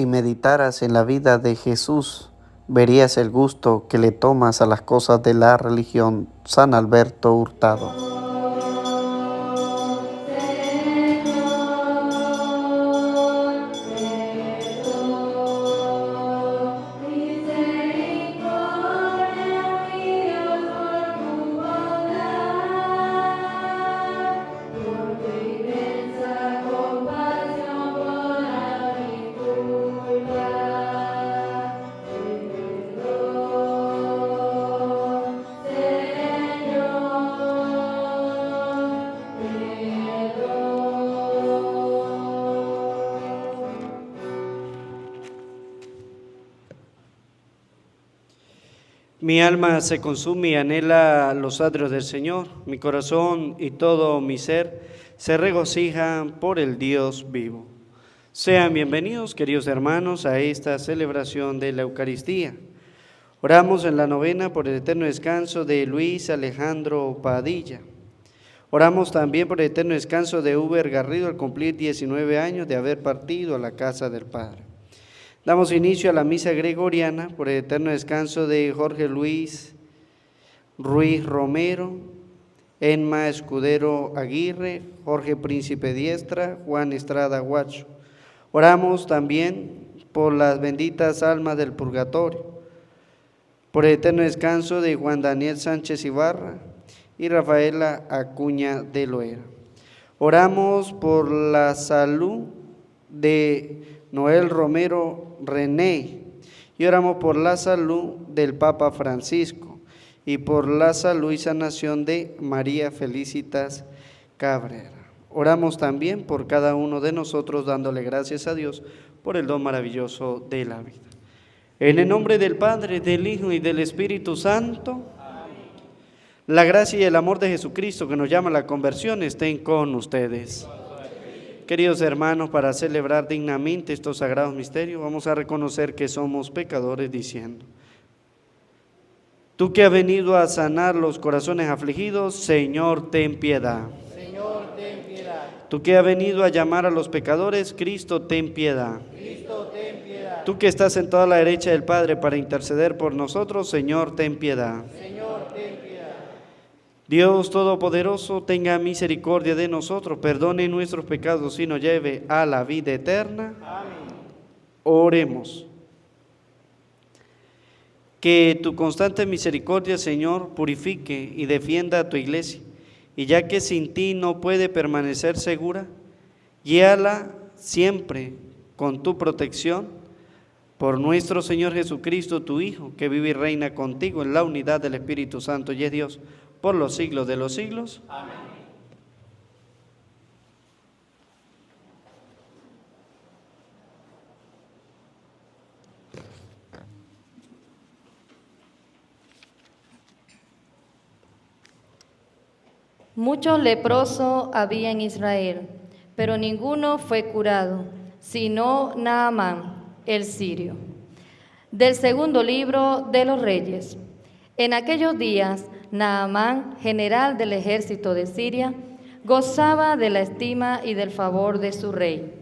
Si meditaras en la vida de Jesús, verías el gusto que le tomas a las cosas de la religión. San Alberto Hurtado. Mi alma se consume y anhela los atrios del Señor. Mi corazón y todo mi ser se regocijan por el Dios vivo. Sean bienvenidos, queridos hermanos, a esta celebración de la Eucaristía. Oramos en la novena por el eterno descanso de Luis Alejandro Padilla. Oramos también por el eterno descanso de Uber Garrido al cumplir 19 años de haber partido a la casa del Padre. Damos inicio a la misa gregoriana por el eterno descanso de Jorge Luis Ruiz Romero, Enma Escudero Aguirre, Jorge Príncipe Diestra, Juan Estrada Guacho. Oramos también por las benditas almas del purgatorio, por el eterno descanso de Juan Daniel Sánchez Ibarra y Rafaela Acuña de Loera. Oramos por la salud de Noel Romero René y oramos por la salud del Papa Francisco y por la salud y sanación de María Felicitas Cabrera. Oramos también por cada uno de nosotros dándole gracias a Dios por el don maravilloso de la vida. En el nombre del Padre, del Hijo y del Espíritu Santo, amén. La gracia y el amor de Jesucristo que nos llama a la conversión estén con ustedes. Queridos hermanos, para celebrar dignamente estos sagrados misterios, vamos a reconocer que somos pecadores diciendo: Tú que has venido a sanar los corazones afligidos, Señor, ten piedad. Señor, ten piedad. Tú que has venido a llamar a los pecadores, Cristo, ten piedad. Cristo, ten piedad. Tú que estás sentado a la derecha del Padre para interceder por nosotros, Señor, ten piedad. Señor, ten piedad. Dios Todopoderoso, tenga misericordia de nosotros, perdone nuestros pecados y nos lleve a la vida eterna. Amén. Oremos. Que tu constante misericordia, Señor, purifique y defienda a tu iglesia, y ya que sin ti no puede permanecer segura, guíala siempre con tu protección, por nuestro Señor Jesucristo, tu Hijo, que vive y reina contigo en la unidad del Espíritu Santo y es Dios, por los siglos de los siglos. Amén. Muchos leprosos había en Israel, pero ninguno fue curado, sino Naamán, el sirio. Del segundo libro de los Reyes. En aquellos días, Naamán, general del ejército de Siria, gozaba de la estima y del favor de su rey,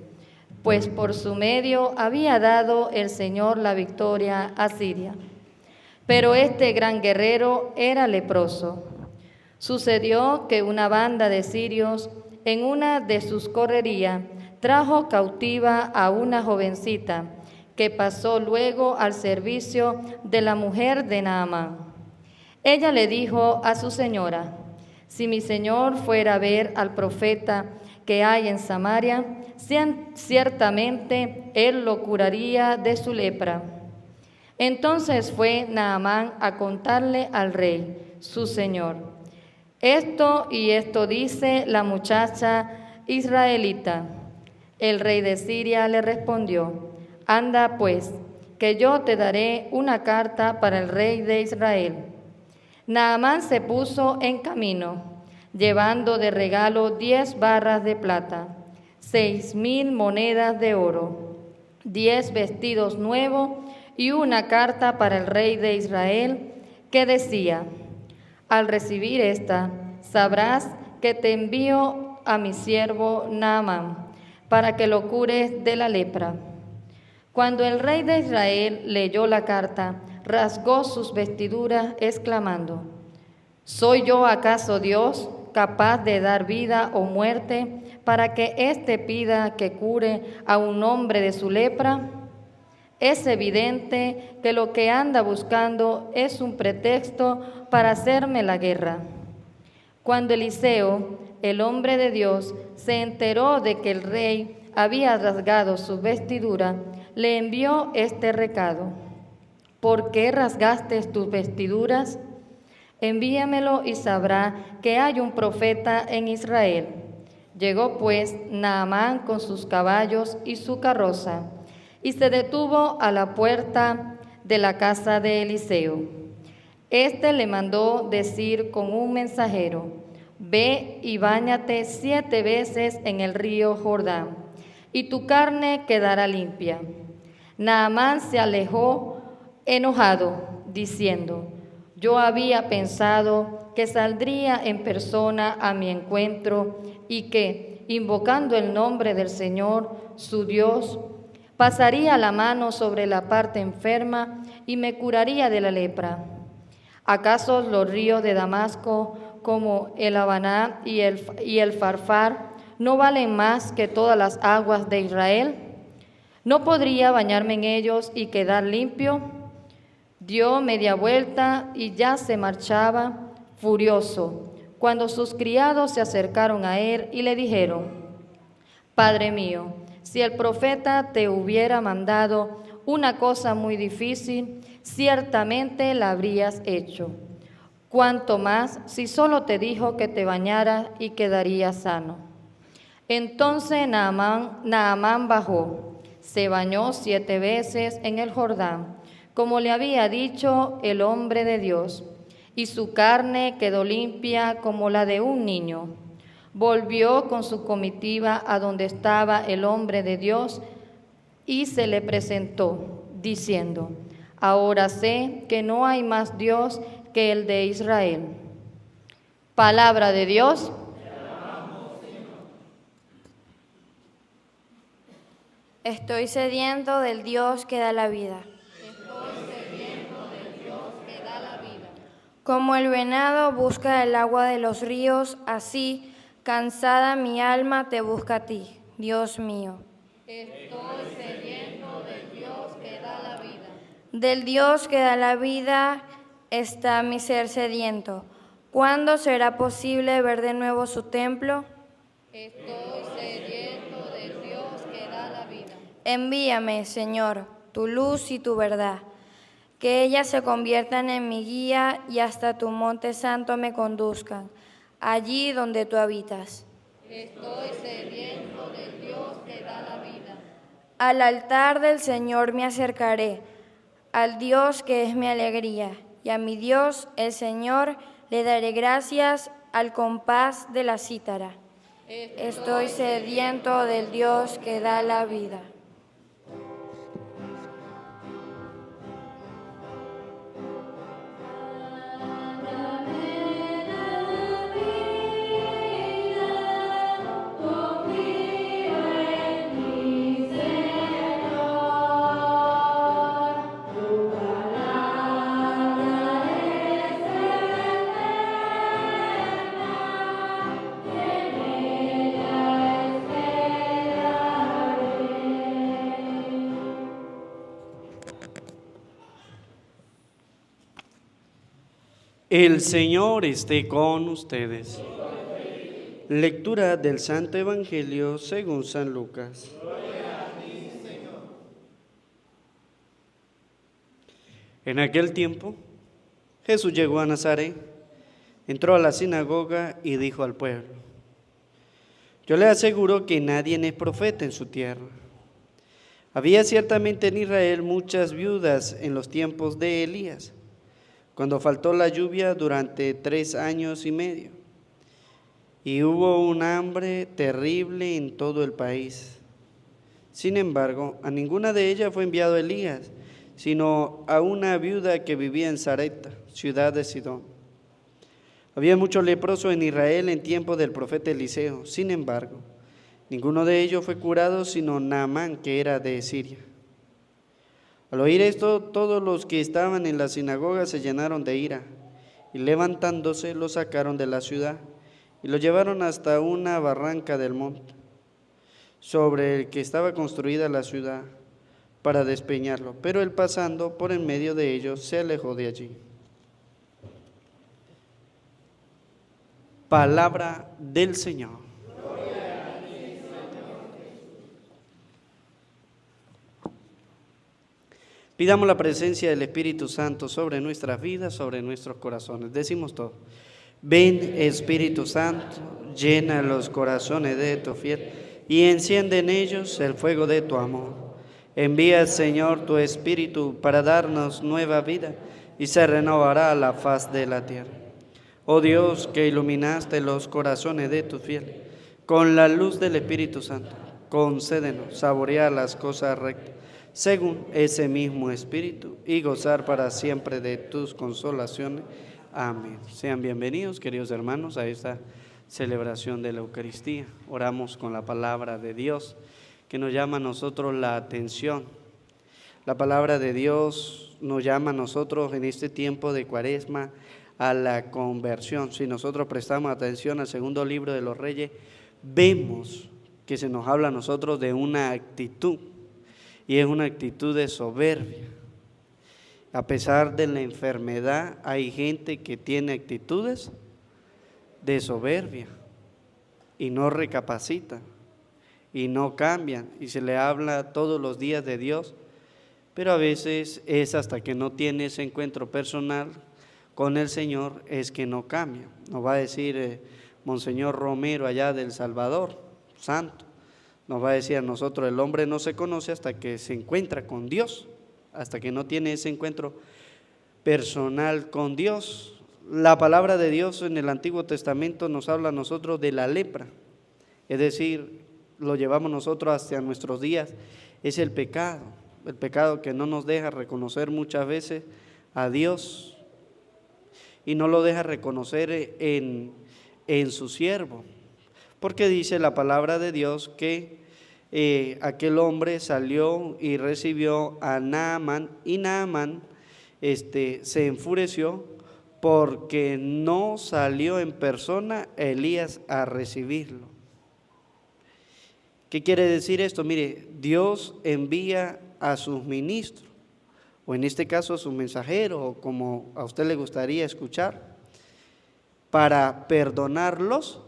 pues por su medio había dado el Señor la victoria a Siria. Pero este gran guerrero era leproso. Sucedió que una banda de sirios, en una de sus correrías, trajo cautiva a una jovencita, que pasó luego al servicio de la mujer de Naamán. Ella le dijo a su señora: si mi señor fuera a ver al profeta que hay en Samaria, ciertamente él lo curaría de su lepra. Entonces fue Naamán a contarle al rey, su señor: esto y esto dice la muchacha israelita. El rey de Siria le respondió: anda pues, que yo te daré una carta para el rey de Israel. Naamán se puso en camino, llevando de regalo 10 barras de plata, 6,000 monedas de oro, 10 vestidos nuevos y una carta para el rey de Israel que decía: al recibir esta, sabrás que te envío a mi siervo Naamán para que lo cures de la lepra. Cuando el rey de Israel leyó la carta, rasgó sus vestiduras, exclamando: ¿Soy yo acaso Dios, capaz de dar vida o muerte, para que éste pida que cure a un hombre de su lepra? Es evidente que lo que anda buscando es un pretexto para hacerme la guerra. Cuando Eliseo, el hombre de Dios, se enteró de que el rey había rasgado su vestidura, le envió este recado: ¿Por qué rasgaste tus vestiduras? Envíamelo y sabrá que hay un profeta en Israel. Llegó pues Naamán con sus caballos y su carroza, y se detuvo a la puerta de la casa de Eliseo. Este le mandó decir con un mensajero: Ve y báñate 7 veces en el río Jordán, y tu carne quedará limpia. Naamán se alejó enojado, diciendo: Yo había pensado que saldría en persona a mi encuentro y que, invocando el nombre del Señor, su Dios, pasaría la mano sobre la parte enferma y me curaría de la lepra. ¿Acaso los ríos de Damasco, como el Habaná y el Farfar, no valen más que todas las aguas de Israel? ¿No podría bañarme en ellos y quedar limpio? Dio media vuelta y ya se marchaba, furioso, cuando sus criados se acercaron a él y le dijeron: Padre mío, si el profeta te hubiera mandado una cosa muy difícil, ciertamente la habrías hecho. Cuanto más si solo te dijo que te bañaras y quedarías sano. Entonces Naamán bajó, se bañó 7 veces en el Jordán, como le había dicho el hombre de Dios, y su carne quedó limpia como la de un niño. Volvió con su comitiva a donde estaba el hombre de Dios y se le presentó, diciendo: Ahora sé que no hay más Dios que el de Israel. Palabra de Dios. Estoy sediento del Dios que da la vida. Como el venado busca el agua de los ríos, así, cansada mi alma te busca a ti, Dios mío. Estoy sediento del Dios que da la vida. Del Dios que da la vida está mi ser sediento. ¿Cuándo será posible ver de nuevo su templo? Estoy sediento del Dios que da la vida. Envíame, Señor, tu luz y tu verdad, que ellas se conviertan en mi guía y hasta tu monte santo me conduzcan, allí donde tú habitas. Estoy sediento del Dios que da la vida. Al altar del Señor me acercaré, al Dios que es mi alegría, y a mi Dios, el Señor, le daré gracias al compás de la cítara. Estoy sediento del Dios que da la vida. El Señor esté con ustedes. Lectura del Santo Evangelio según San Lucas. En aquel tiempo, Jesús llegó a Nazaret, entró a la sinagoga y dijo al pueblo: Yo le aseguro que nadie es profeta en su tierra. Había ciertamente en Israel muchas viudas en los tiempos de Elías, cuando faltó la lluvia durante 3 años y medio, y hubo un hambre terrible en todo el país. Sin embargo, a ninguna de ellas fue enviado Elías, sino a una viuda que vivía en Sarepta, ciudad de Sidón. Había muchos leprosos en Israel en tiempo del profeta Eliseo. Sin embargo, ninguno de ellos fue curado, sino Naamán, que era de Siria. Al oír esto, todos los que estaban en la sinagoga se llenaron de ira, y levantándose lo sacaron de la ciudad y lo llevaron hasta una barranca del monte, sobre el que estaba construida la ciudad, para despeñarlo. Pero él, pasando por en medio de ellos, se alejó de allí. Palabra del Señor. Pidamos la presencia del Espíritu Santo sobre nuestras vidas, sobre nuestros corazones. Decimos todo. Ven, Espíritu Santo, llena los corazones de tu fiel y enciende en ellos el fuego de tu amor. Envía, Señor, tu Espíritu para darnos nueva vida y se renovará la faz de la tierra. Oh Dios, que iluminaste los corazones de tu fiel con la luz del Espíritu Santo, concédenos saborear las cosas rectas según ese mismo Espíritu, y gozar para siempre de tus consolaciones. Amén. Sean bienvenidos, queridos hermanos, a esta celebración de la Eucaristía. Oramos con la palabra de Dios, que nos llama a nosotros la atención. La palabra de Dios nos llama a nosotros en este tiempo de Cuaresma a la conversión. Si nosotros prestamos atención al segundo libro de los Reyes, vemos que se nos habla a nosotros de una actitud, y es una actitud de soberbia. A pesar de la enfermedad, hay gente que tiene actitudes de soberbia y no recapacita y no cambian, y se le habla todos los días de Dios, pero a veces es hasta que no tiene ese encuentro personal con el Señor es que no cambia. Nos va a decir Monseñor Romero allá del Salvador, santo, nos va a decir a nosotros: el hombre no se conoce hasta que se encuentra con Dios, hasta que no tiene ese encuentro personal con Dios. La palabra de Dios en el Antiguo Testamento nos habla a nosotros de la lepra, es decir, lo llevamos nosotros hacia nuestros días, es el pecado que no nos deja reconocer muchas veces a Dios y no lo deja reconocer en su siervo. Porque dice la palabra de Dios que aquel hombre salió y recibió a Naamán, y Naamán se enfureció porque no salió en persona Elías a recibirlo. ¿Qué quiere decir esto? Mire, Dios envía a sus ministros, o en este caso a sus mensajeros, o como a usted le gustaría escuchar, para perdonarlos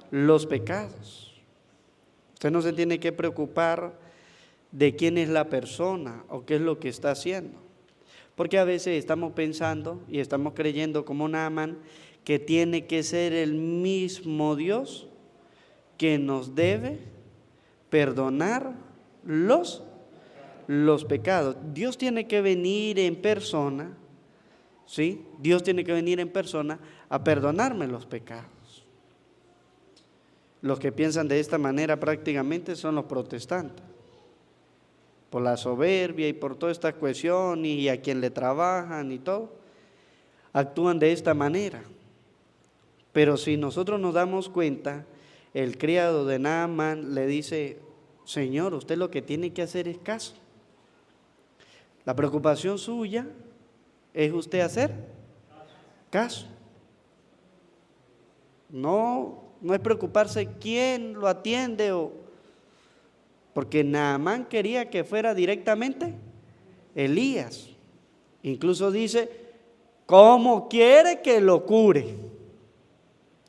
los pecados. Usted no se tiene que preocupar de quién es la persona o qué es lo que está haciendo, porque a veces estamos pensando y estamos creyendo como Naamán que tiene que ser el mismo Dios que nos debe perdonar los pecados. Dios tiene que venir en persona, ¿sí? Dios tiene que venir en persona a perdonarme los pecados. Los que piensan de esta manera prácticamente son los protestantes, por la soberbia y por toda esta cuestión, y a quien le trabajan y todo, actúan de esta manera. Pero si nosotros nos damos cuenta, el criado de Naamán le dice: Señor, usted lo que tiene que hacer es caso. La preocupación suya es usted hacer caso. No es preocuparse quién lo atiende, porque Naamán quería que fuera directamente Elías. Incluso dice: ¿cómo quiere que lo cure?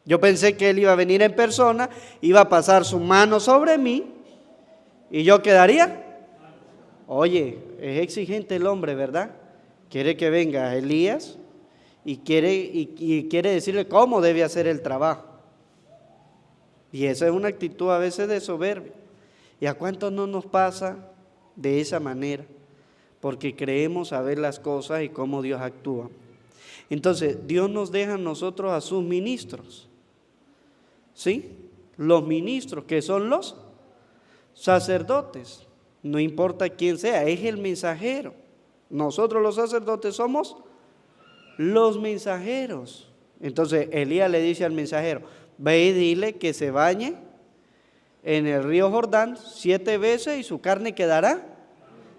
Yo pensé que él iba a venir en persona, iba a pasar su mano sobre mí y yo quedaría. Oye, es exigente el hombre, ¿verdad? Quiere que venga Elías y quiere decirle cómo debe hacer el trabajo. Y esa es una actitud a veces de soberbia. ¿Y a cuántos no nos pasa de esa manera? Porque creemos saber las cosas y cómo Dios actúa. Entonces, Dios nos deja a nosotros a sus ministros, ¿sí? Los ministros, que son los sacerdotes. No importa quién sea, es el mensajero. Nosotros los sacerdotes somos los mensajeros. Entonces, Elías le dice al mensajero: ve y dile que se bañe en el río Jordán 7 veces y su carne quedará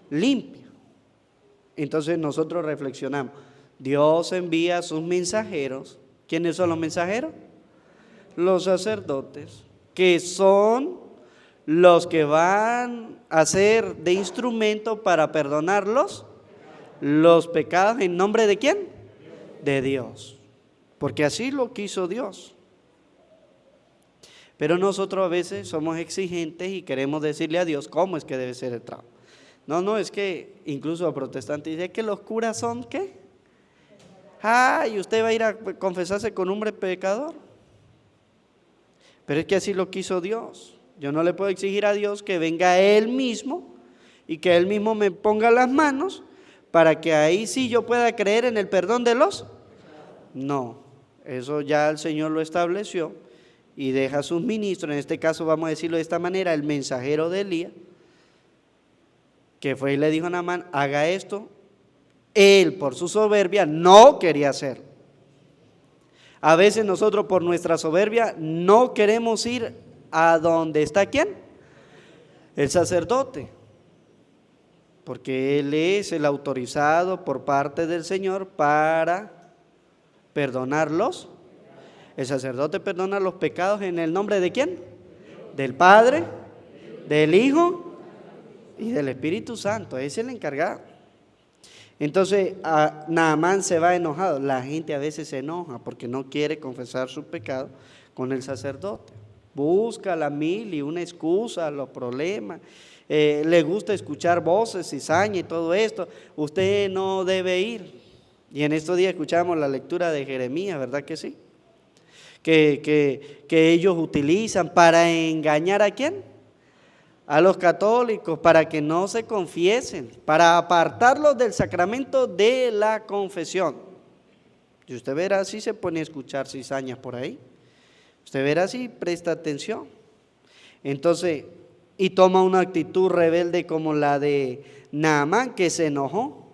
limpia. Entonces nosotros reflexionamos, Dios envía a sus mensajeros. ¿Quiénes son los mensajeros? Los sacerdotes, que son los que van a ser de instrumento para perdonar los pecados. ¿En nombre de quién? De Dios, porque así lo quiso Dios. Pero nosotros a veces somos exigentes y queremos decirle a Dios cómo es que debe ser el trabajo. No, es que incluso a protestantes dice que los curas son ¿qué? ¿Y usted va a ir a confesarse con un hombre pecador? Pero es que así lo quiso Dios. Yo no le puedo exigir a Dios que venga Él mismo y que Él mismo me ponga las manos para que ahí sí yo pueda creer en el perdón de los. No, eso ya el Señor lo estableció y deja a sus ministros, en este caso vamos a decirlo de esta manera, el mensajero de Elías, que fue y le dijo a Naamán, haga esto. Él por su soberbia no quería hacerlo. A veces nosotros por nuestra soberbia no queremos ir a donde está ¿quién? El sacerdote, porque él es el autorizado por parte del Señor para perdonarlos. El sacerdote perdona los pecados en el nombre de ¿quién? Del Padre, del Hijo y del Espíritu Santo. Ese es el encargado. Entonces Naamán se va enojado. La gente a veces se enoja porque no quiere confesar su pecado con el sacerdote. Busca la mil y una excusa, los problemas. Le gusta escuchar voces, cizaña y todo esto. Usted no debe ir. Y en estos días escuchamos la lectura de Jeremías, ¿verdad que sí? Que ellos utilizan para engañar ¿a quién? A los católicos, para que no se confiesen, para apartarlos del sacramento de la confesión. Y usted verá si se pone a escuchar cizañas por ahí. Usted verá si presta atención. Entonces, y toma una actitud rebelde como la de Naamán, que se enojó.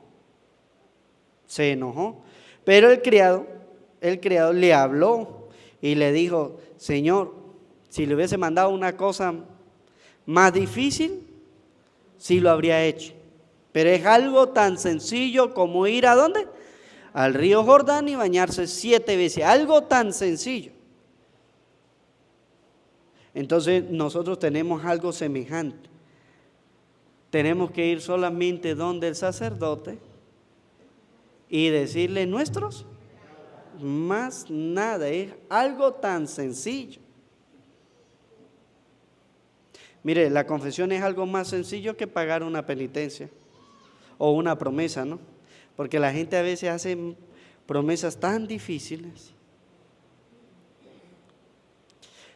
Se enojó. Pero el criado le habló y le dijo, Señor, si le hubiese mandado una cosa más difícil, sí lo habría hecho. Pero es algo tan sencillo como ir ¿a dónde? Al río Jordán y bañarse 7 veces. Algo tan sencillo. Entonces nosotros tenemos algo semejante. Tenemos que ir solamente donde el sacerdote y decirle nuestros, más nada. Es algo tan sencillo. Mire, la confesión es algo más sencillo que pagar una penitencia o una promesa, ¿no? Porque la gente a veces hace promesas tan difíciles.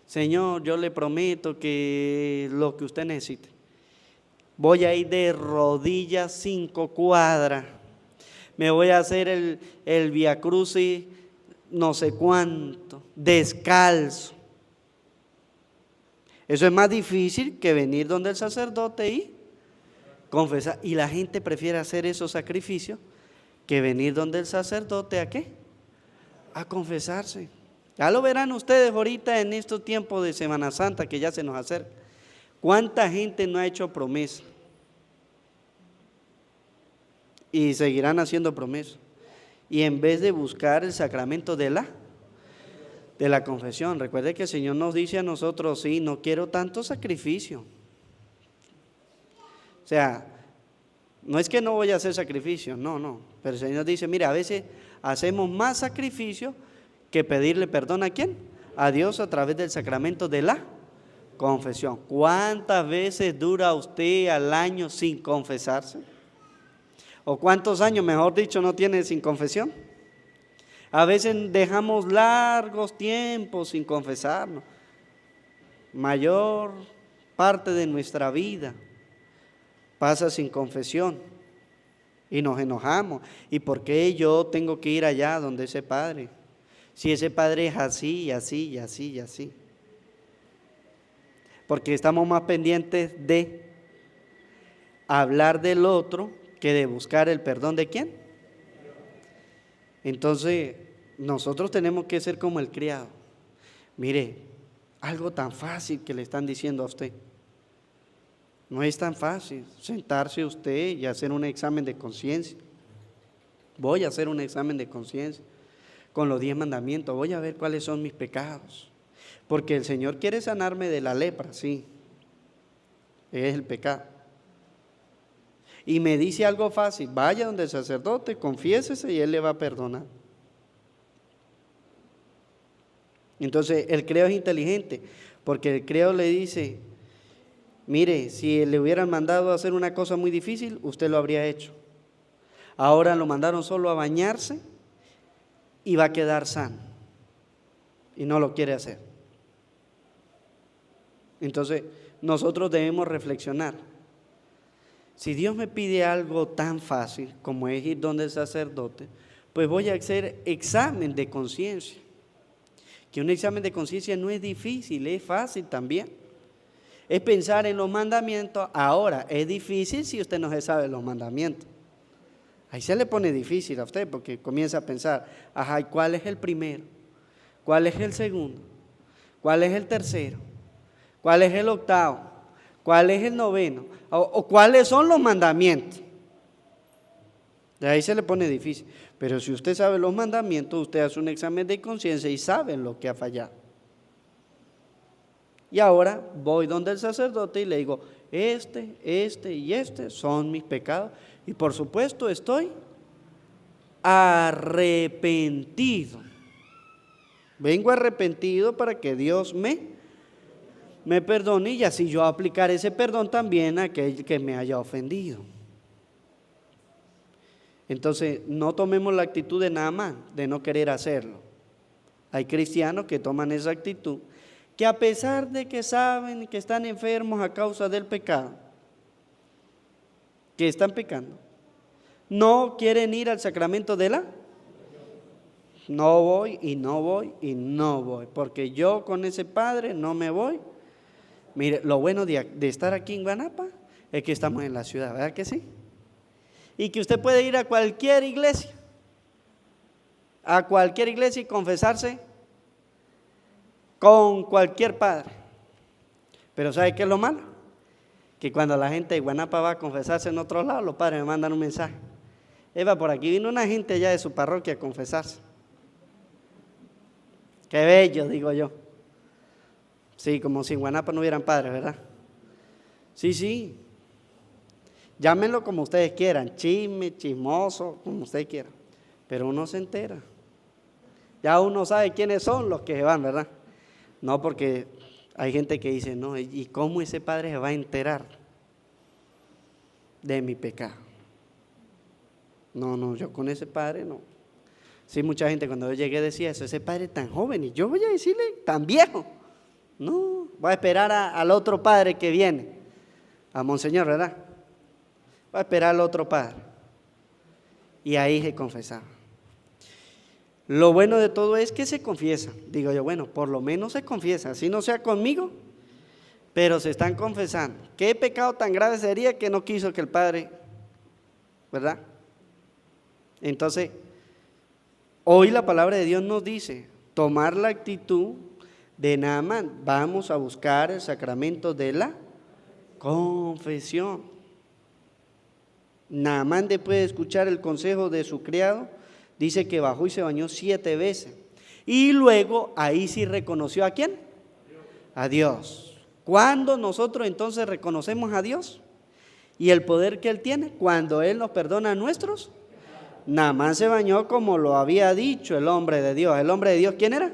Señor, yo le prometo que lo que usted necesite, voy a ir de rodillas 5 cuadras, me voy a hacer el Via Crucis no sé cuánto, descalzo. Eso es más difícil que venir donde el sacerdote y confesar. Y la gente prefiere hacer esos sacrificios que venir donde el sacerdote ¿a qué? A confesarse. Ya lo verán ustedes ahorita en estos tiempos de Semana Santa que ya se nos acerca. ¿Cuánta gente no ha hecho promesa? Y seguirán haciendo promesas. Y en vez de buscar el sacramento de la confesión, recuerde que el Señor nos dice a nosotros, sí, no quiero tanto sacrificio. O sea, no es que no voy a hacer sacrificio, no. Pero el Señor dice, mira, a veces hacemos más sacrificio que pedirle perdón ¿a quién? A Dios a través del sacramento de la confesión. ¿Cuántas veces dura usted al año sin confesarse? ¿O cuántos años, mejor dicho, no tiene sin confesión? A veces dejamos largos tiempos sin confesarnos. Mayor parte de nuestra vida pasa sin confesión y nos enojamos. ¿Y por qué yo tengo que ir allá donde ese padre? Si ese padre es así, y así, y así, y así. Porque estamos más pendientes de hablar del otro que de buscar el perdón de quién. Entonces, nosotros tenemos que ser como el criado. Mire, algo tan fácil que le están diciendo a usted. No es tan fácil sentarse usted y hacer un examen de conciencia. Voy a hacer un examen de conciencia con los 10 mandamientos, voy a ver cuáles son mis pecados. Porque el Señor quiere sanarme de la lepra, sí, es el pecado. Y me dice algo fácil, vaya donde el sacerdote, confiésese y Él le va a perdonar. Entonces el creo es inteligente, porque el creo le dice, mire, si le hubieran mandado a hacer una cosa muy difícil, usted lo habría hecho. Ahora lo mandaron solo a bañarse y va a quedar sano. Y no lo quiere hacer. Entonces nosotros debemos reflexionar. Si Dios me pide algo tan fácil como es ir donde el sacerdote, pues voy a hacer examen de conciencia. Que un examen de conciencia no es difícil, es fácil también. Es pensar en los mandamientos. Ahora, es difícil si usted no se sabe los mandamientos. Ahí se le pone difícil a usted porque comienza a pensar, ajá, ¿y cuál es el primero? ¿Cuál es el segundo? ¿Cuál es el tercero? ¿Cuál es el octavo? ¿Cuál es el noveno? ¿O cuáles son los mandamientos? De ahí se le pone difícil. Pero si usted sabe los mandamientos, usted hace un examen de conciencia y sabe en lo que ha fallado. Y ahora voy donde el sacerdote y le digo, este y este son mis pecados. Y por supuesto estoy arrepentido. Vengo arrepentido para que Dios me perdone y así yo aplicar ese perdón también a aquel que me haya ofendido. Entonces no tomemos la actitud de Naamán, de no querer hacerlo. Hay cristianos que toman esa actitud, que a pesar de que saben que están enfermos a causa del pecado, que están pecando, no quieren ir al sacramento de la. No voy y no voy y no voy, porque yo con ese padre no me voy. Mire, lo bueno de estar aquí en Guanapa es que estamos en la ciudad, ¿verdad que sí? Y que usted puede ir a cualquier iglesia y confesarse con cualquier padre. Pero ¿sabe qué es lo malo? Que cuando la gente de Guanapa va a confesarse en otro lado, los padres me mandan un mensaje. Eva, por aquí vino una gente ya de su parroquia a confesarse. Qué bello, digo yo. Sí, como si en Guanapa no hubieran padres, ¿verdad? Sí. Llámenlo como ustedes quieran, chisme, chismoso, como ustedes quieran. Pero uno se entera. Ya uno sabe quiénes son los que se van, ¿verdad? No, porque hay gente que dice, no, ¿y cómo ese padre se va a enterar de mi pecado? No, yo con ese padre no. Sí, mucha gente cuando yo llegué decía eso, ese padre tan joven, y yo voy a decirle tan viejo. No, voy a esperar al otro padre que viene, a Monseñor, ¿verdad? Voy a esperar al otro padre. Y ahí se confesaba. Lo bueno de todo es que se confiesa. Digo yo, bueno, por lo menos se confiesa, así no sea conmigo, pero se están confesando. ¿Qué pecado tan grave sería que no quiso que el padre, ¿verdad? Entonces, hoy la palabra de Dios nos dice, tomar la actitud de Naamán. Vamos a buscar el sacramento de la confesión. Naamán, después de escuchar el consejo de su criado, dice que bajó y se bañó 7 veces. Y luego ahí sí reconoció ¿a quién? A Dios. ¿Cuándo nosotros entonces reconocemos a Dios? Y el poder que Él tiene, cuando Él nos perdona nuestros. Naamán se bañó como lo había dicho el hombre de Dios. ¿El hombre de Dios quién era?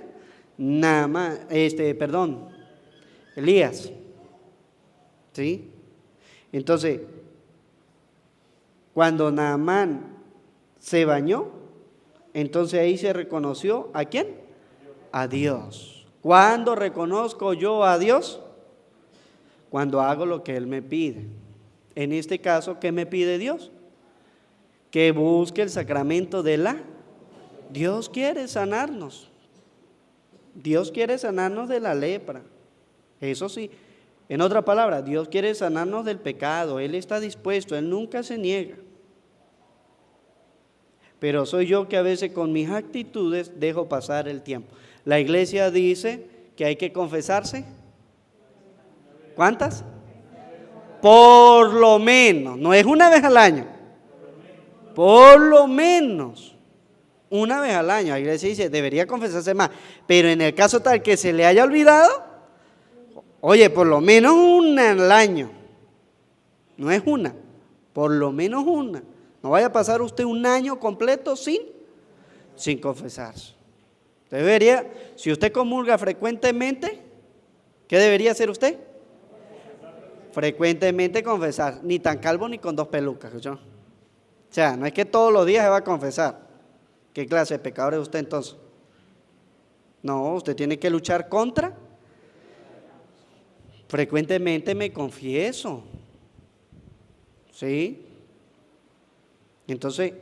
Elías. ¿Sí? Entonces, cuando Naamán se bañó, entonces ahí se reconoció ¿a quién? A Dios. ¿Cuándo reconozco yo a Dios? Cuando hago lo que Él me pide. En este caso, ¿qué me pide Dios? Que busque el sacramento de la. Dios quiere sanarnos. Dios quiere sanarnos de la lepra. Eso sí. En otra palabra, Dios quiere sanarnos del pecado. Él está dispuesto, Él nunca se niega. Pero soy yo que a veces con mis actitudes dejo pasar el tiempo. La iglesia dice que hay que confesarse. ¿Cuántas? Por lo menos, no es una vez al año. Por lo menos una vez al año. La iglesia dice, debería confesarse más. Pero en el caso tal que se le haya olvidado, oye, por lo menos una al año. No es una, por lo menos una. No vaya a pasar usted un año completo sin confesarse. Debería, si usted comulga frecuentemente, ¿qué debería hacer usted? Frecuentemente confesar, ni tan calvo ni con 2 pelucas, ¿escuchó? O sea, no es que todos los días se va a confesar. ¿Qué clase de pecador es usted entonces? No, usted tiene que luchar contra. Frecuentemente me confieso. ¿Sí? Entonces,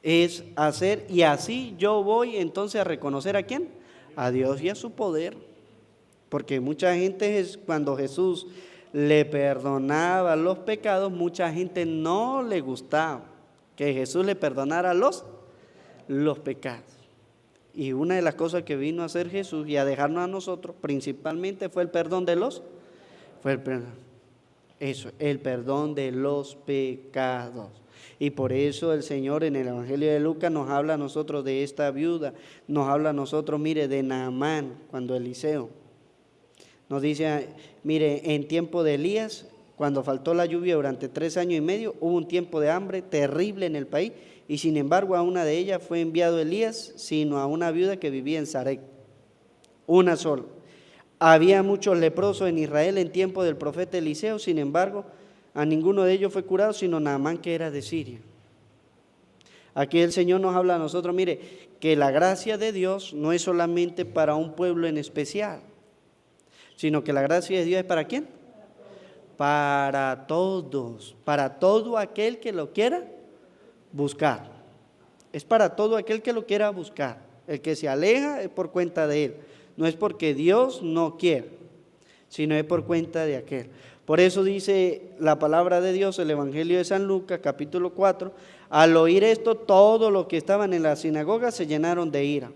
es hacer, y así yo voy entonces a reconocer ¿a quién? A Dios y a su poder. Porque mucha gente, cuando Jesús le perdonaba los pecados, mucha gente no le gustaba que Jesús le perdonara los pecados. Y una de las cosas que vino a hacer Jesús y a dejarnos a nosotros, principalmente fue el perdón de el perdón de los pecados. Y por eso el Señor en el Evangelio de Lucas nos habla a nosotros de esta viuda, nos habla a nosotros, mire, de Naamán, cuando Eliseo nos dice, mire, en tiempo de Elías, cuando faltó la lluvia durante 3 años y medio, hubo un tiempo de hambre terrible en el país, y sin embargo a una de ellas fue enviado Elías, sino a una viuda que vivía en Sarepta, una sola. Había muchos leprosos en Israel en tiempo del profeta Eliseo, sin embargo, a ninguno de ellos fue curado, sino Naamán, que era de Siria. Aquí el Señor nos habla a nosotros, mire, que la gracia de Dios no es solamente para un pueblo en especial, sino que la gracia de Dios es ¿para quién? Para todos, para todo aquel que lo quiera buscar. Es para todo aquel que lo quiera buscar. El que se aleja es por cuenta de él. No es porque Dios no quiere, sino es por cuenta de aquel. Por eso dice la palabra de Dios, el Evangelio de San Lucas, capítulo 4, al oír esto, todos los que estaban en la sinagoga se llenaron de ira.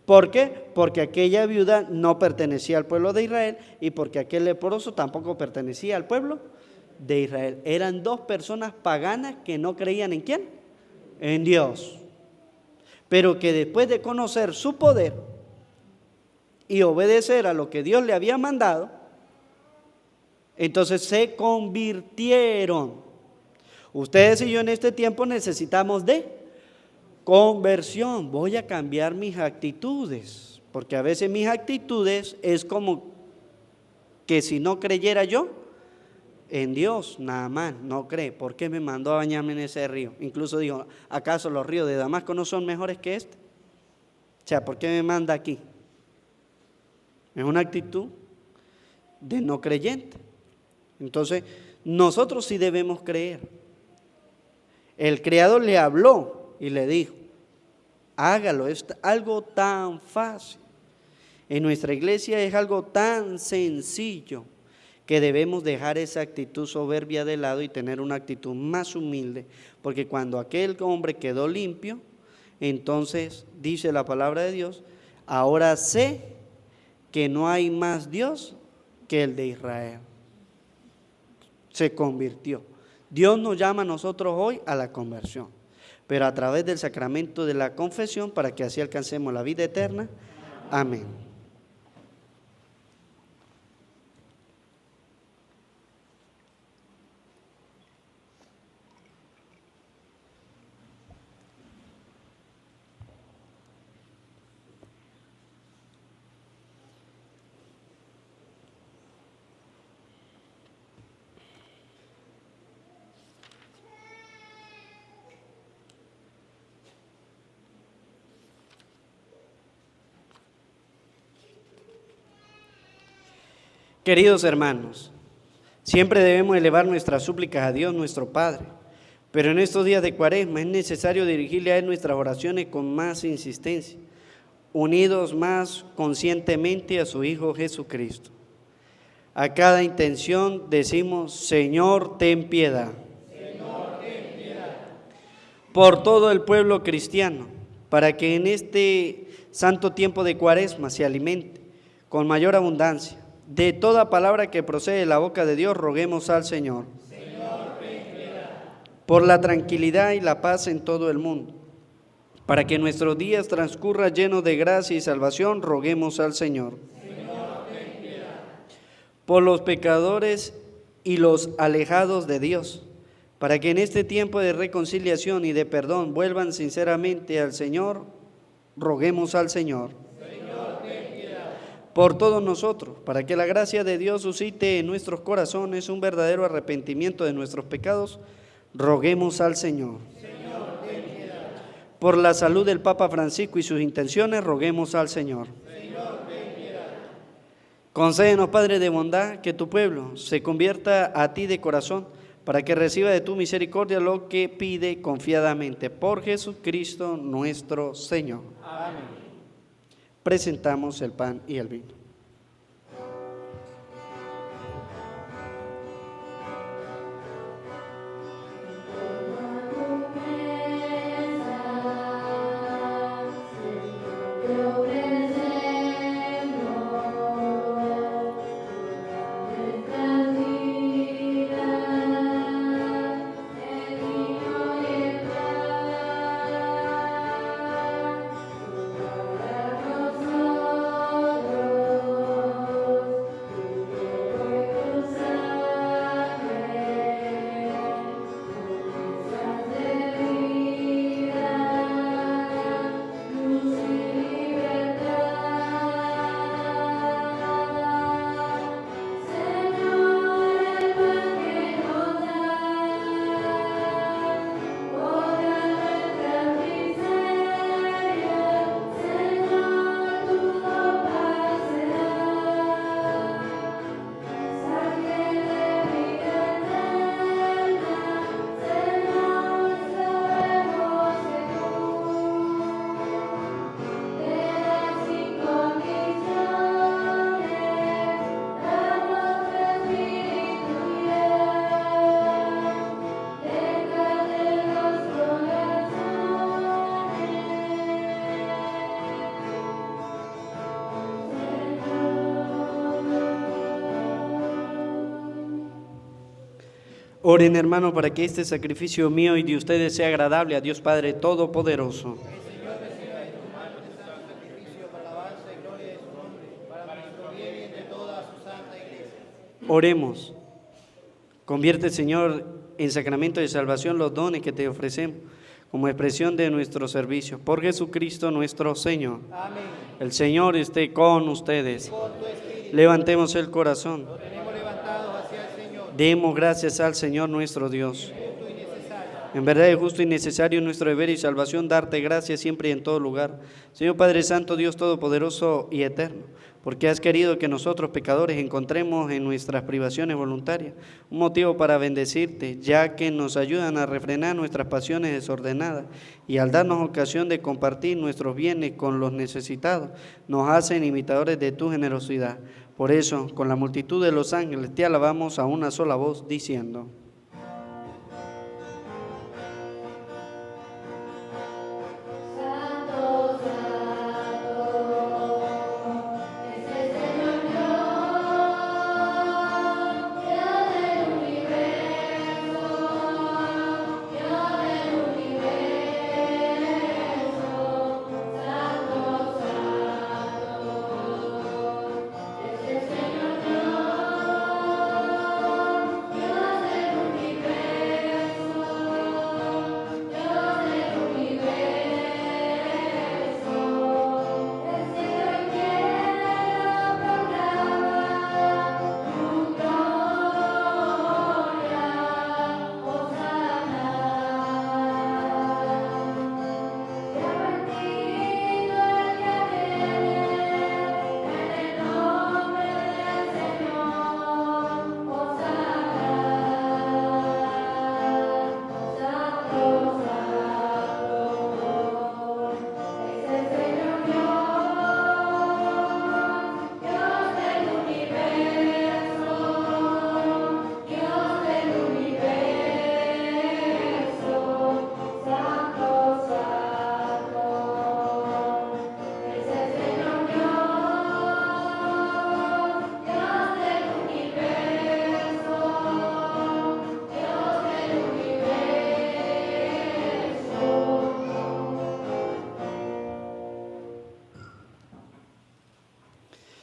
¿Por qué? Porque aquella viuda no pertenecía al pueblo de Israel y porque aquel leproso tampoco pertenecía al pueblo de Israel. Eran 2 personas paganas que no creían ¿en quién? En Dios. Pero que después de conocer su poder y obedecer a lo que Dios le había mandado, entonces se convirtieron. Ustedes y yo en este tiempo necesitamos de conversión. Voy a cambiar mis actitudes, porque a veces mis actitudes es como que si no creyera yo en Dios, Naamán no cree. ¿Por qué me mandó a bañarme en ese río? Incluso dijo, ¿acaso los ríos de Damasco no son mejores que este? O sea, ¿por qué me manda aquí? Es una actitud de no creyente. Entonces, nosotros sí debemos creer. El Creador le habló y le dijo, hágalo, es algo tan fácil. En nuestra iglesia es algo tan sencillo que debemos dejar esa actitud soberbia de lado y tener una actitud más humilde, porque cuando aquel hombre quedó limpio, entonces dice la palabra de Dios, ahora sé que no hay más Dios que el de Israel. Se convirtió. Dios nos llama a nosotros hoy a la conversión, pero a través del sacramento de la confesión para que así alcancemos la vida eterna. Amén. Queridos hermanos, siempre debemos elevar nuestras súplicas a Dios nuestro Padre, pero en estos días de Cuaresma es necesario dirigirle a Él nuestras oraciones con más insistencia, unidos más conscientemente a su Hijo Jesucristo. A cada intención decimos, Señor, ten piedad. Señor, ten piedad. Por todo el pueblo cristiano, para que en este santo tiempo de Cuaresma se alimente con mayor abundancia de toda palabra que procede de la boca de Dios, roguemos al Señor. Señor, ten piedad. por la tranquilidad y la paz en todo el mundo. Para que nuestros días transcurran llenos de gracia y salvación, roguemos al Señor. Por los pecadores y los alejados de Dios, para que en este tiempo de reconciliación y de perdón vuelvan sinceramente al Señor, roguemos al Señor. Por todos nosotros, para que la gracia de Dios suscite en nuestros corazones un verdadero arrepentimiento de nuestros pecados, roguemos al Señor. Por la salud del Papa Francisco y sus intenciones, roguemos al Señor. Concédenos, Padre de bondad, que tu pueblo se convierta a ti de corazón, para que reciba de tu misericordia lo que pide confiadamente. Por Jesucristo nuestro Señor. Amén. Presentamos el pan y el vino. Oren, hermanos, para que este sacrificio mío y de ustedes sea agradable a Dios Padre Todopoderoso. Oremos. Convierte, Señor, en sacramento de salvación los dones que te ofrecemos, como expresión de nuestro servicio. Por Jesucristo nuestro Señor. Amén. El Señor esté con ustedes. Levantemos el corazón. Demos gracias al Señor nuestro Dios. En verdad es justo y necesario nuestro deber y salvación darte gracias siempre y en todo lugar. Señor Padre Santo, Dios Todopoderoso y Eterno, porque has querido que nosotros pecadores encontremos en nuestras privaciones voluntarias un motivo para bendecirte, ya que nos ayudan a refrenar nuestras pasiones desordenadas y al darnos ocasión de compartir nuestros bienes con los necesitados, nos hacen imitadores de tu generosidad. Por eso, con la multitud de los ángeles, te alabamos a una sola voz, diciendo: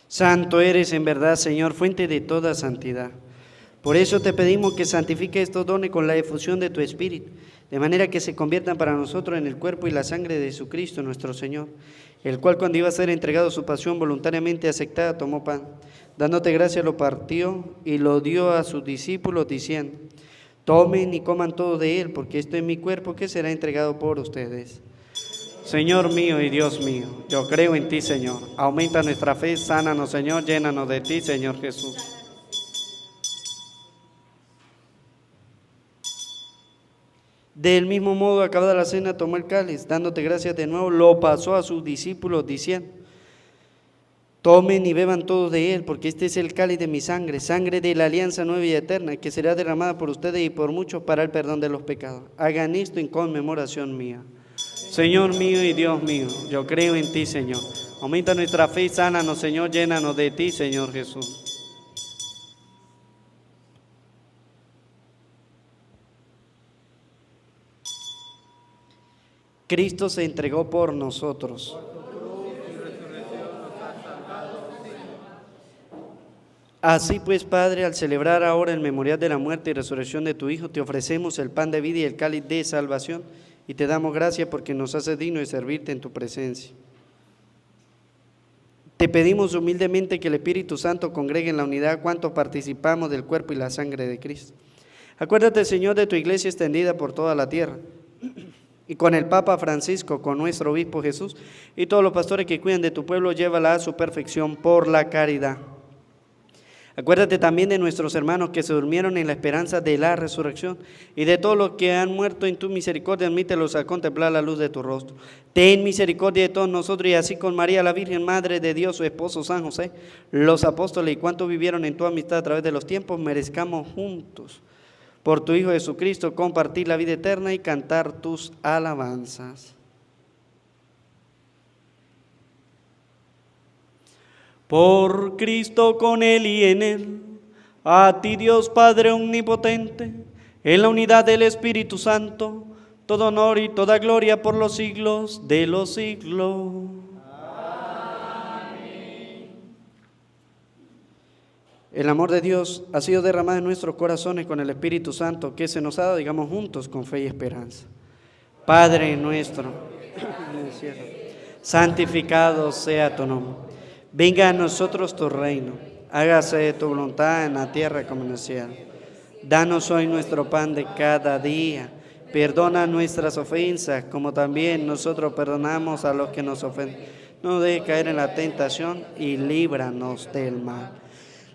Santo eres en verdad, Señor, fuente de toda santidad. Por eso te pedimos que santifique estos dones con la efusión de tu Espíritu, de manera que se conviertan para nosotros en el cuerpo y la sangre de Jesucristo nuestro Señor, el cual cuando iba a ser entregado su pasión voluntariamente aceptada, tomó pan. Dándote gracia lo partió y lo dio a sus discípulos diciendo: tomen y coman todo de él, porque esto es mi cuerpo que será entregado por ustedes. Señor mío y Dios mío, yo creo en ti, Señor. Aumenta nuestra fe, sánanos, Señor, llénanos de ti, Señor Jesús. Del mismo modo, acabada la cena, tomó el cáliz, dándote gracias de nuevo, lo pasó a sus discípulos diciendo: tomen y beban todos de él, porque este es el cáliz de mi sangre, sangre de la alianza nueva y eterna, que será derramada por ustedes y por muchos para el perdón de los pecados. Hagan esto en conmemoración mía. Señor mío y Dios mío, yo creo en ti, Señor. Aumenta nuestra fe y sánanos, Señor, llénanos de ti, Señor Jesús. Cristo se entregó por nosotros. Así pues, Padre, al celebrar ahora el memorial de la muerte y resurrección de tu Hijo, te ofrecemos el pan de vida y el cáliz de salvación, y te damos gracias porque nos haces digno de servirte en tu presencia. Te pedimos humildemente que el Espíritu Santo congregue en la unidad cuantos participamos del cuerpo y la sangre de Cristo. Acuérdate, Señor, de tu iglesia extendida por toda la tierra, y con el Papa Francisco, con nuestro obispo Jesús, y todos los pastores que cuidan de tu pueblo, llévala a su perfección por la caridad. Acuérdate también de nuestros hermanos que se durmieron en la esperanza de la resurrección, y de todos los que han muerto en tu misericordia, admítelos a contemplar la luz de tu rostro. Ten misericordia de todos nosotros, y así con María la Virgen, Madre de Dios, su esposo San José, los apóstoles y cuantos vivieron en tu amistad a través de los tiempos, merezcamos juntos, por tu Hijo Jesucristo, compartir la vida eterna y cantar tus alabanzas. Por Cristo, con Él y en Él, a ti Dios Padre omnipotente, en la unidad del Espíritu Santo, todo honor y toda gloria por los siglos de los siglos. Amén. El amor de Dios ha sido derramado en nuestros corazones con el Espíritu Santo que se nos ha dado, digamos juntos, con fe y esperanza. Padre nuestro, en el cielo, santificado sea tu nombre. Venga a nosotros tu reino, hágase tu voluntad en la tierra como en el cielo. Danos hoy nuestro pan de cada día, perdona nuestras ofensas, como también nosotros perdonamos a los que nos ofenden. No dejes caer en la tentación y líbranos del mal.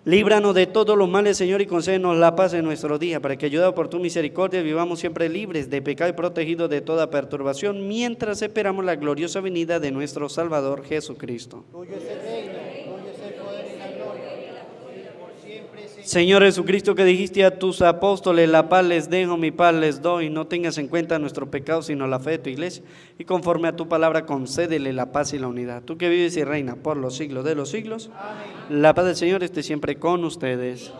Líbranos de todos los males, Señor, y concédenos la paz en nuestro día, para que, ayudados por tu misericordia, vivamos siempre libres de pecado y protegidos de toda perturbación, mientras esperamos la gloriosa venida de nuestro Salvador Jesucristo. Tuyo es el reino, tuyo es el poder y la gloria, por siempre, Señor Jesucristo, que dijiste a tus apóstoles: la paz les dejo, mi paz les doy, no tengas en cuenta nuestro pecado, sino la fe de tu iglesia, y conforme a tu palabra concédele la paz y la unidad. Tú que vives y reinas por los siglos de los siglos. Amén. La paz del Señor esté siempre con ustedes.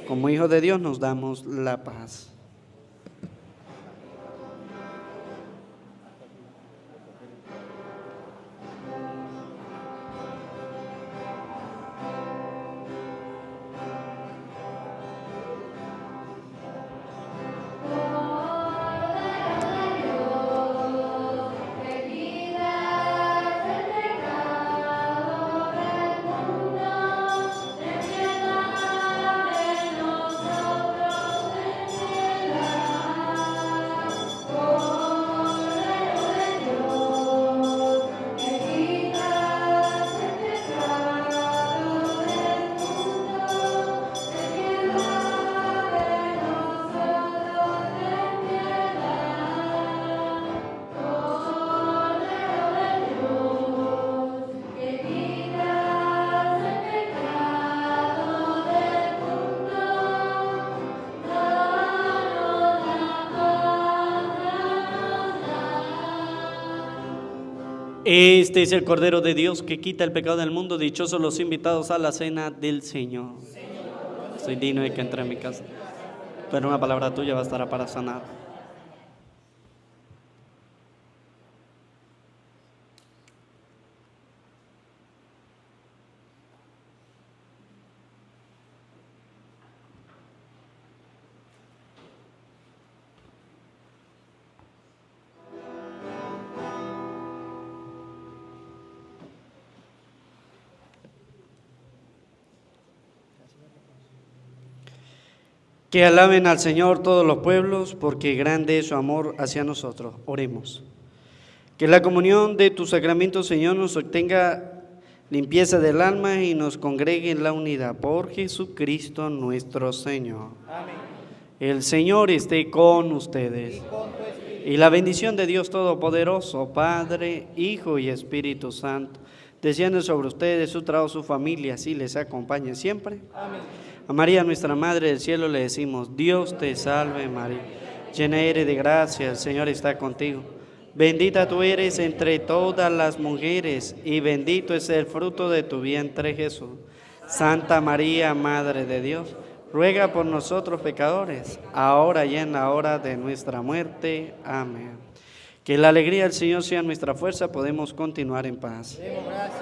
Como hijos de Dios nos damos la paz. Este es el Cordero de Dios que quita el pecado del mundo. Dichosos los invitados a la cena del Señor. Soy digno de que entre en mi casa, pero una palabra tuya bastará para sanar. Que alaben al Señor todos los pueblos, porque grande es su amor hacia nosotros. Oremos. Que la comunión de tu sacramento, Señor, nos obtenga limpieza del alma y nos congregue en la unidad. Por Jesucristo nuestro Señor. Amén. El Señor esté con ustedes. Y con tu espíritu. Y la bendición de Dios Todopoderoso, Padre, Hijo y Espíritu Santo, desciende sobre ustedes, su trabajo, su familia, así les acompañe siempre. Amén. A María, nuestra Madre del Cielo, le decimos: Dios te salve María, llena eres de gracia, el Señor está contigo. Bendita tú eres entre todas las mujeres, y bendito es el fruto de tu vientre, Jesús. Santa María, Madre de Dios, ruega por nosotros pecadores, ahora y en la hora de nuestra muerte. Amén. Que la alegría del Señor sea nuestra fuerza, podemos continuar en paz. Demos gracias